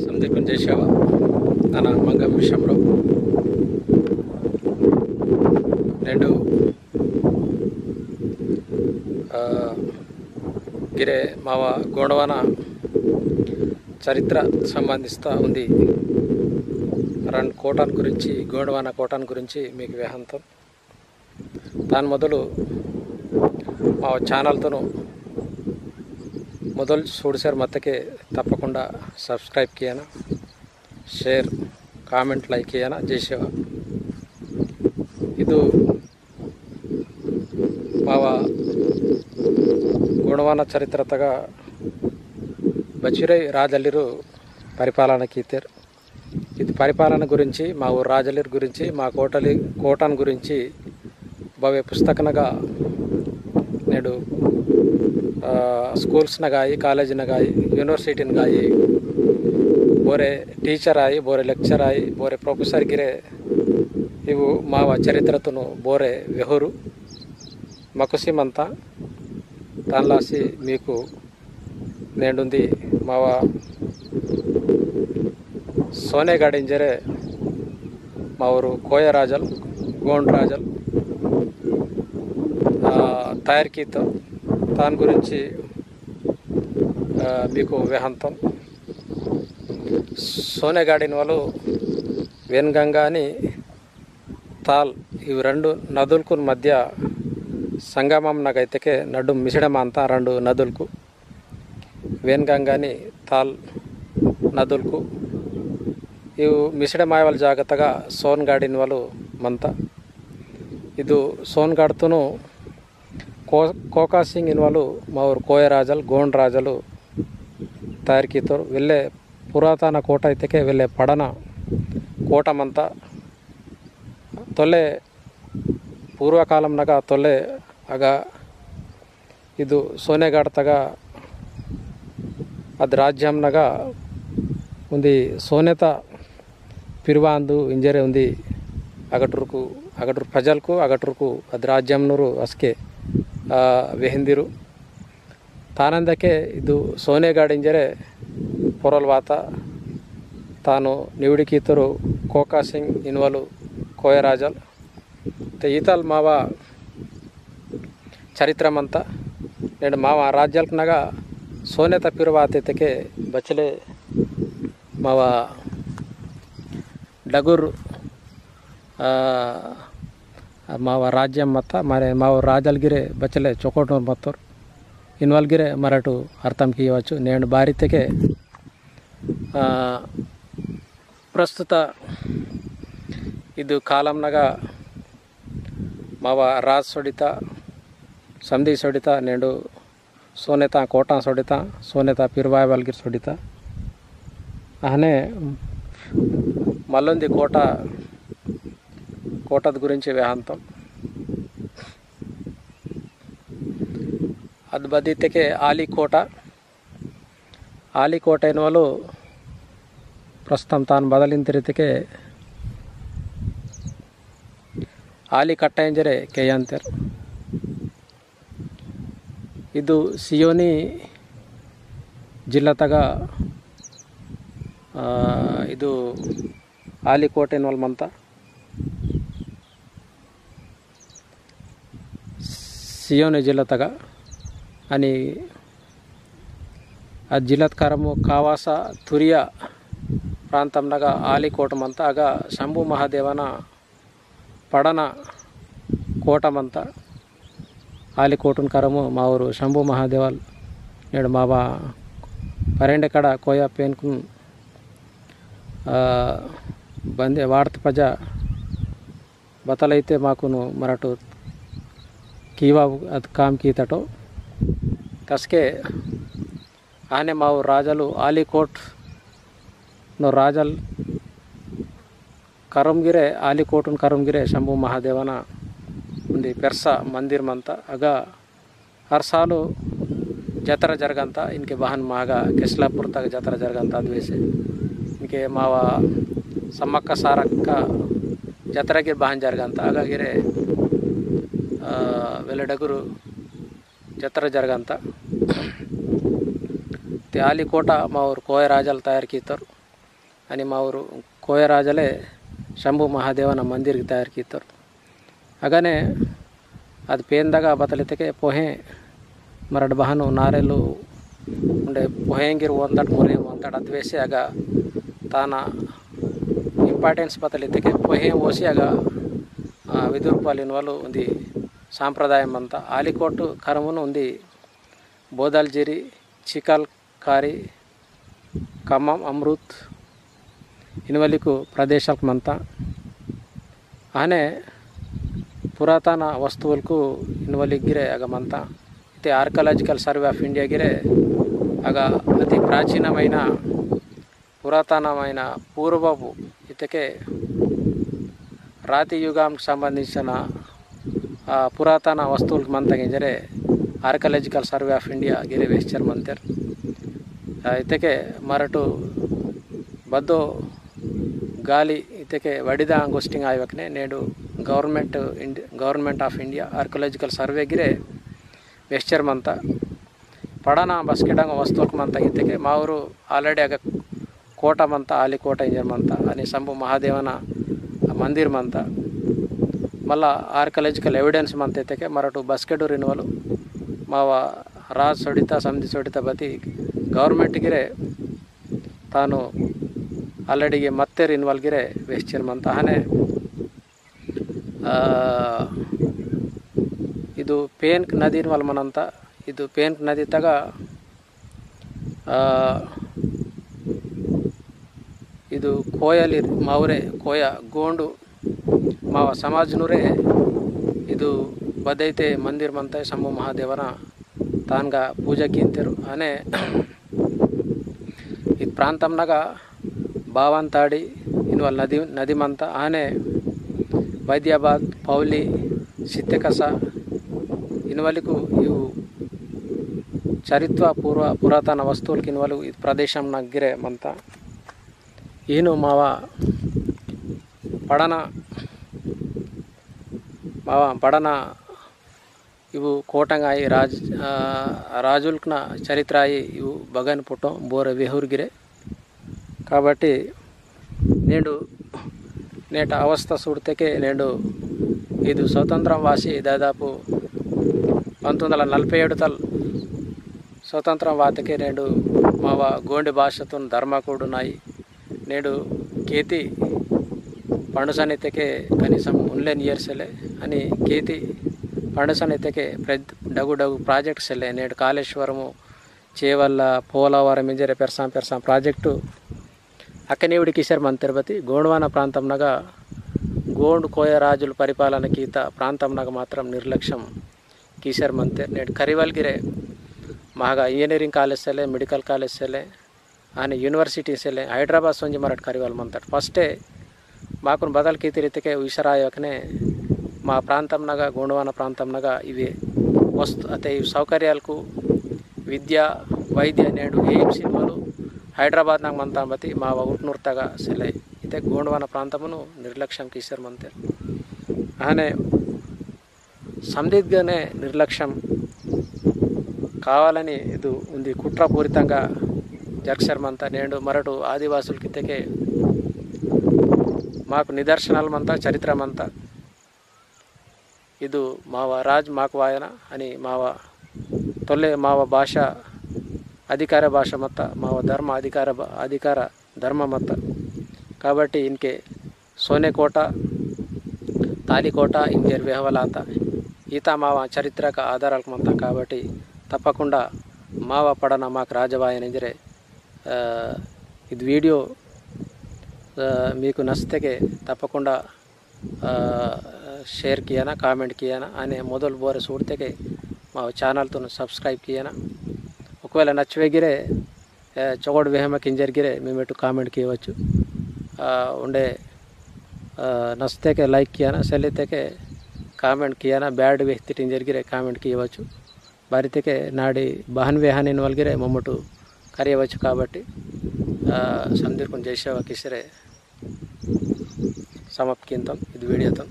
समधिकून చేశావా ನನ್ನ మంగం విషయంలో నేను గిరే మావ గోండవాన చరిత్ర సంబంధిస్తూ ఉంది. రెండు కోటాన్ గురించి గోండవాన కోటాన్ గురించి మీకు వేహంతం దాని మొదలు మా ఛానల్తోను ಮೊದಲು ಸೋಡಿಸಾರ ಮತ್ತಕ್ಕೆ ತಪ್ಪకుండా ಸಬ್ಸ್ಕ್ರೈಬ್ ಕಿಯನ ಶೇರ್ ಕಾಮೆಂಟ್ ಲೈಕ್ ಕಿಯನ ಜೈ ಶಿವ. ಇದು ಮಾವ ಗೋಂಡವಾನ ಚರಿತ್ರೆ ತಗ బచిరై రాజల్లిరు పరిపాలన కీతర్. ఇది పరిపాలన గురించి మా ఊరు రాజల్లిరు గురించి మా కోటాన్ గురించి భవ్య పుస్తకనగా నేడు ಸ್ಕೂಲ್ಸ್ನಾಗಾಯಿ ಕಾಲೇಜಿನಾಗಾಯಿ ಯೂನಿವರ್ಸಿಟಿನಾಗಾಯಿ ಬೋರೆ ಟೀಚರ್ ಆಯಿ ಬೋರೆ ಲೆಕ್ಚರ್ ಆಯಿ ಬೋರೆ ಪ್ರೊಫೆಸರ್ ಗಿರೆ ಇವು ಮಾವ ಚರಿತ್ರತನು ಬೋರೆ వెహురు మకుసిమంతా దానిలాసి మీకు నేడుంది మావ సోనేగాడింజరే మా ఊరు కోయ రాజల్ గోండ్ రాజల్ తయారు కీతో దాని గురించి మీకు వేహంతం. సోనేగాడిన వాళ్ళు వెన్గంగా అని తాల్ ఇవి రెండు నదులకు మధ్య సంగమం నాకైతే నడు మిసడం అంతా రెండు నదులకు వెన్గంగా అని తాల్ నదులకు ఇవి మిసడమాయ వాళ్ళ జాగ్రత్తగా సోన్గాడిన వాళ్ళు మంత ఇది సోన్గాడ్తోనూ కోకా సింగ్ ఇన్వాళ్ళు మా ఊరు కోయ రాజలు గోండ్ రాజలు తయారు కీతరు వెళ్ళే పురాతన కోట అయితే వెళ్ళే పడన కోటమంతా ತೊಲೆ ಪೂರ್ವಕಾಲಂನಾಗ ತೊಲೆ ಆಗ ಇದು ಸೋನೆಗಾಡ್ತಾಗ ಅದು ರಾಜ್యంನಾಗ ఉంది సోనేత పిరువాందు ఇంజరే ఉంది అగటూరుకు ప్రజలకు అగటూరుకు అది రాజ్యంనూరు అస్కే వెహిందిరు ತಾನಂದಕ್ಕೆ ಇದು ಸೋನೆಗಾಡಿಂಜರೆ ಪೊರಲ್ವಾತ ತಾನು ನಿವಡಿಕೀತರು ಕೋಕಾ సింగ్ ఇన్వాలు కోయరాజల్ ఈతల్ మావ చరిత్రమంతా నేను మావ రాజ్యాలకునగ సోనేత పిరువాతెతకే బచ్చలే మావ ಡಗುರ್ ಮಾವ ರಾಜ್ಯಂ ಮತ್ತ ಮರೆ ಮಾವ రాజల్గిరే బచ్చలే చొకోటోర్ మత్తోర్ ఇన్వాల్గిరే మరటు అర్థం కీయవచ్చు. నేను భారతకే ప్రస్తుత ಇದು ಕಾಲಂನಾಗ ಮಾವ ರಾಜ್ ಸೊಡಿತ ಸಮಧಿ ಸೊಡಿತ ನೆಂಡು ಸೋನೆತ ಕೋಟ ಸೊಡಿತ ಸೋನೆತ ಪಿರುವಾಯ್ ವಾಲ್ಗಿರ್ ಸೊಡಿತ ಆನೆ మల్లొంది కోటದ గురించి వేహాంతం ಅದು ಬದಿತೆಗೆ ಆಲಿಕೋಟ ಎನ್ನುವಲು ಪ್ರಸ್ತುతం ತಾನು ಬದಲಿನ ರೀತಿಗೆ ಆಲಿಕಟ್ಟ ಎಂಜರೆ ಕೆಯಾಂತರ್. ಇದು ಸಿಯೋನಿ ಜಿಲ್ಲಾತಗ ಇದು ಆಲಿಕೋಟೆ ಎನ್ನುವಲ್ ಮಂತ సియోని జిల్లాతగ అని ఆ జిల్లాత్కారము కావాస తురియా ప్రాంతంనగ ఆలికోటమంతా ఆಗ ಶಂಭು ಮಹಾದೇವನ ಪಡನ కోటమంత ఆలికోటన్ కరము మా ఊరు ಶಂಭು మహాదేవల్ నేడు మావ పరెండే కడ కోయ పేన్కు ಬಂದೆ ವಾರ್ತ ಪಜ ಬತಲೈತೆ ಮಾಕುನು ಮರಾಠು कीवा काम की तटो कसके आने माव राजल आलिकोट नो राजल करमगिरे आलिकोटन करमगिरे शंभु महादेवना उंदी पेरसा मंदिर मंता आग हर सालू जात्रा जरगंता इनके वाहन मागा केस्लापुर तक जात्रा जरगंता द्वेसे इनके मावा सम्मक्क सारक्क जात्रा गिर वाहन जरगंता आगागिरे వెల్లడగురు జాతర జరగంత ते आलिकोट మా ఊరు కోయ రాజాలు తయారు కీతారు. అని మా ಊರು ಕೋಯರಾಜಲೆ ಶಂಭು ಮಹಾದೇವನ ಮಂದಿರ್ಗೆ ತಯಾರು ಕಿತ್ತರು ಹಾಗನೇ ಅದು ಪೇಂದಾಗ ಬತ್ತಲಿದ್ದಕ್ಕೆ ಪೊಹೆ ಮರಡು ಬಹನು ನಾರೆಲು ఉండే పొహేంగిర్ వందట మురే వందట అది వేసి ఆగ తాన ఇంపార్టెన్స్ బతలిద్దకే పొహే పోసి ఆగ విదురుపాలిన వాళ్ళు ఉంది సాంప్రదాయం అంతా ఆలికోటు కరమును ఉంది బోదాల్జిరి చికల్ కారి ఖమ్మం అమృత్ ఇనువలికు ప్రదేశాలకు మంతా ఆనే పురాతన వస్తువులకు ఇనువలిగిరే అగమంతా అయితే ఆర్కియాలజికల్ సర్వే ఆఫ్ ఇండియా గిరే ఆಗ అతి ప్రాచీనమైన పురాతనమైన పూర్వపు ఇతకే రాతి యుగానికి సంబంధించిన పురాతన వస్తువులకు మంతగింజరే ఆర్కియాలజికల్ సర్వే ఆఫ్ ఇండియా గిరే వేస్చర్ మంతర్ ఇతకే మరటు బద్దో గాలి ఇతకే వడిద అంగోస్టింగ్ ఆయ్వకనే నేడు government of India archaeological survey గిరే వేస్చర్ మంత ಪಡನ ಬಸ್ಕೆಡಂಗ ವಸ್ತುಕ್ ಮಂತ ಇದ್ದಕ್ಕೆ ಮಾವರು ಆಲ್ರೆಡಿ ಆಗ ಕೋಟ ಮಂತ ಆಲಿ ಕೋಟ ಇಂಜರ್ ಮಂತ అని శంభు మహాదేవన మందిర్ మంత మళ్ళా ఆర్కియాలజికల్ ఎవిడెన్స్ మంత ఇద్దಕ್ಕೆ మరటు బస్కెడు రినువలు మావ రాజ్ సొడిత సమితి సొడిత బతి ಗವರ್ಮೆಂಟ್ ಗಿರೆ ತಾನು ಆಲ್ರೆಡಿಗೆ ಮತ್ತೆ ರಿನ್ವಾಲ್ ಗಿರೆ ವೆಸ್ಚರ್ ಮಂತ ಹನೆ ಇದು ಪೇನ್ಕ್ ನದಿ ಇನ್ವಾಲ್ ಮನಂತ ಇದು ಪೇನ್ಕ್ ನದಿ ತಗ ಇದು ಕೋಯಲಿ ಮಾವರೆ ಕೋಯ ಗೋಂಡು ಮಾವ ಸಮಾಜನೂರೇ ಇದು ಬದೈತೆ ಮಂದಿರ್ ಮಂತ ಶಂಭು ಮಹಾದೇವನ ತಾನ್ಗ ಪೂಜೆಗೆ ಇಂತರು ಅನೆ ಈ ಪ್ರಾಂತಂನಾಗ ಬಾವಂತಾಡಿ ಇನ್ವಾಲ್ ನದಿ ಮಂತ ಆನೆ ವೈದ್ಯಾಬಾದ್ ಪೌಲಿ ಸಿತ್ತೆಕಸ ఇనువలకు ఇವು చరిత్ర పురాతన వస్తువులకి ఇనువలు ఈ ప్రదేశం నగ్గిరే మంత ఈను మావ పడన ಇವು ಕೋಟಂಗಾಯಿ రాజులకున చరిత్ర అయి ఇವು బగన్ పుట్టం బోర వెహూర్గిరే కాబట్టి నేట అవస్థ చూడితే నేడు ఇది స్వతంత్రం వాసి దాదాపు 1947 స్వతంత్రం వాతకే నేడు మావ గోండి భాషతో ధర్మకూడున్నాయి నేడు కేతి పండుసనైతేకే కనీసం 1 ఇయర్స్లే అని కేతి పండుసనైతేకే డగు ప్రాజెక్ట్స్లే నేడు కాళేశ్వరము చేవల్ల పోలవరం ఇంజరే పెర్సాం ప్రాజెక్టు అక్కనేవిడి కిషర్ మన తిరుపతి గోండ్వాన ప్రాంతంనగా గోండు కోయ రాజుల పరిపాలన గీత ప్రాంతంనగా మాత్రం నిర్లక్ష్యం కిషర్ మంతే నేడు కరివల్గిరే మాగా ఇంజనీరింగ్ కాలేజ్ సెలే మెడికల్ కాలేజ్ సెలే అని యూనివర్సిటీ సెలే హైదరాబాద్ సొంజి మరట్ కరివల్ మంతట్ ఫస్టే మాకు బదల్ కీతి రీతికే ఉషరాయకనే మా ప్రాంతంనగా గోండ్వాన ప్రాంతంనగా ఇవి అతే సౌకర్యాలకు విద్య వైద్య నేడు ఎయిమ్స్ ఇవ్వలు హైదరాబాద్ నాకు మంతాంబతి మా ఉట్నూర్తగా సెలై అయితే గోండ్వాన ప్రాంతమును నిర్లక్ష్యం కిషర్ మంతే ఆనే సందిగ్ధనే నిర్లక్ష్యం కావాలని ఇది ఉంది కుట్రపూరితంగా జర్క్షర్మంతా నేడు మరటు ఆదివాసులకితేకే మాకు నిదర్శనాలమంతా చరిత్రమంతా ಇದು ಮಾವ ರಾಜ್ ಮಾಕು ವಾಯನ అని ಮಾವ ಭಾಷ ಅಧಿಕಾರ ಭಾಷೆ ಮತ್ತ ಮಾವ ಧರ್ಮ ಅಧಿಕಾರ ಧರ್ಮ ಮತ್ತ కాబట్టి ఇన్కే సోనేకోట తాలికోట ఇంజర్ వేహవలాత ఈత మావ చరిత్రక ఆధారాలకు మంత కాబట్టి తప్పకుండా మావ పడన మాకు రాజవాయన ఇంజరే ఇది వీడియో మీకు నచ్చితే తప్పకుండా शेयर किया ना कामेंट किया ना आने मोदल बोरे सूड़ते के మా ఛానల్ తో సబ్స్క్రైబ్ కియనా ఒకవేళ నచ్చవేగిరే చొగడ్ వేహమ కింజర్గిరే మేమెటు కామెంట్ చేయవచ్చు ఉండే నస్తే के लाइक कियाना సెలితే के కామెంట్ కియనా బ్యాడ్ వ్యక్తి టింజర్గిరే కామెంట్ చేయవచ్చు బారితే के నాడి బహన్ వేహాని వల్గిరే మమ్మటు కరియవచ్చు కాబట్టి సందీర్కం జైసేవ కిసరే समाप्त किंतम ఇది వీడియోతో